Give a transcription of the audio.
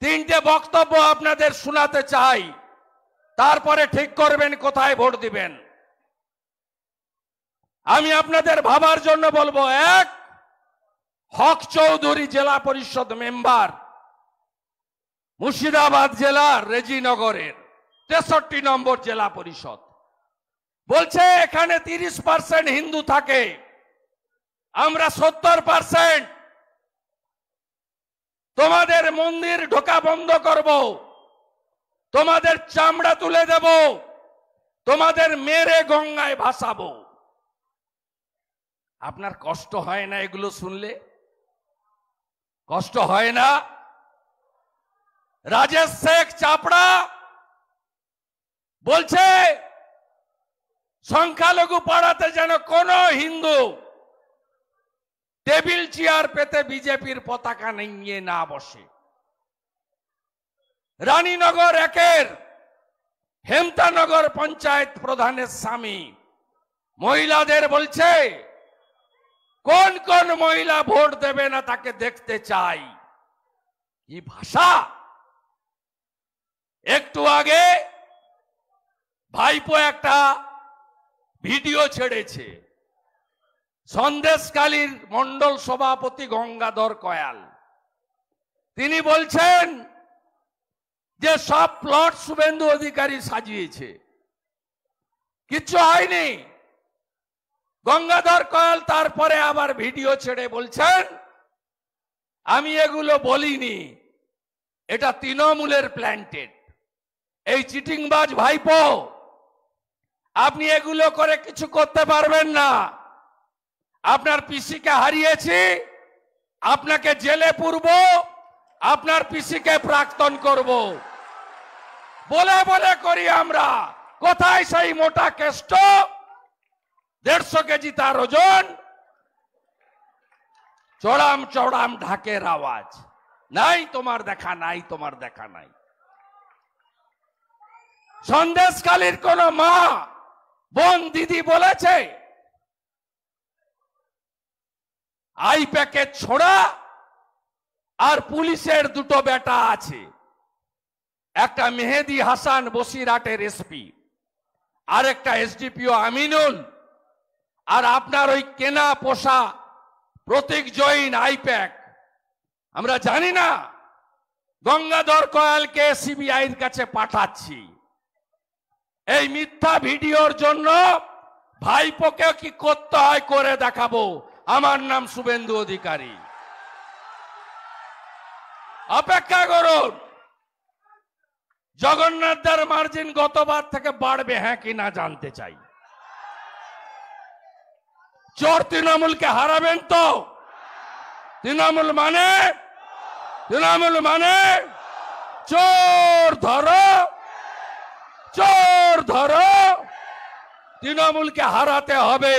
তিনটে বক্তব্য আপনাদের শোনাতে চাই, তারপরে ঠিক করবেন কোথায় ভোট দিবেন। আমি আপনাদের ভাবার জন্য বলবো, এক, হক চৌধুরী জেলা পরিষদ মেম্বার, মুর্শিদাবাদ জেলার রেজিনগরের 63 নম্বর জেলা পরিষদ, বলছে এখানে 30% হিন্দু থাকে, আমরা 70%। তোমাদের মন্দির ঢোকা বন্ধ করব, তোমাদের চামড়া তুলে দেব, তোমাদের মেরে গঙ্গায় ভাসাবো। আপনার কষ্ট হয় না এগুলো শুনলে? কষ্ট হয় না? রাজেশ শেখ চাপড়া বলছে সংখ্যালঘু পাড়াতে যেন কোন হিন্দু টেবিল চেয়ার পেতে বিজেপির পতাকা নিয়ে না বসে। রানীনগর একের হেমতানগর পঞ্চায়েত প্রধানের স্বামী মহিলাদের বলছে কোন কোন মহিলা ভোট দেবে না তাকে দেখতে চাই। কি ভাষা! একটু আগে ভাইপো একটা ভিডিও ছেড়েছে, সন্দেশকালীর মন্ডল সভাপতি গঙ্গাধর কয়াল, তিনি বলছেন যে সব প্লট শুভেন্দু অধিকারী সাজিয়েছে, কিচ্ছু হয়নি। গঙ্গাধর কয়াল তারপরে আবার ভিডিও ছেড়ে বলছেন আমি এগুলো বলিনি, এটা তৃণমূলের প্ল্যান্টেড। এই চিটিংবাজ ভাইপো, আপনি এগুলো করে কিছু করতে পারবেন না। আপনার পিসিকে হারিয়েছি, আপনাকে জেলে পুরব, আপনার পিসিকে প্রাক্তন করব, বলে বলে করি আমরা। কোথায় সেই মোটা কেষ্ট, 150 কেজি তার ওজন, চড়াম চড়াম ঢাকের আওয়াজ? নাই তোমার দেখা, নাই তোমার দেখা নাই। সন্দেশকালীর কোন মা বোন দিদি বলেছে আই প্যাকেট ছোড়া আর পুলিশের দুটো বেটা আছে, একটা মেহেদি হাসান বসিরহাটের এসপি, আর একটা এসডিপিও আমিনুল, আর আপনার ওই কেনা পোষা প্রতীক জৈন আইপ্যাক। আমরা জানি না গঙ্গাধর কয়ালকে সিবিআইর কাছে পাঠাচ্ছি। এই মিথ্যা ভিডিওর জন্য ভাইপোকে কি করতে হয় করে দেখাবো। আমার নাম শুভেন্দু অধিকারী, অপেক্ষা করুন। জগন্নাথদার মার্জিন গতবার থেকে বাড়বে হ্যাঁ কিনা জানতে চাই। চোর তৃণমূলকে হারাবেন তো? তৃণমূল মানে চোর ধরো, চোর ধরো। তৃণমূলকে হারাতে হবে।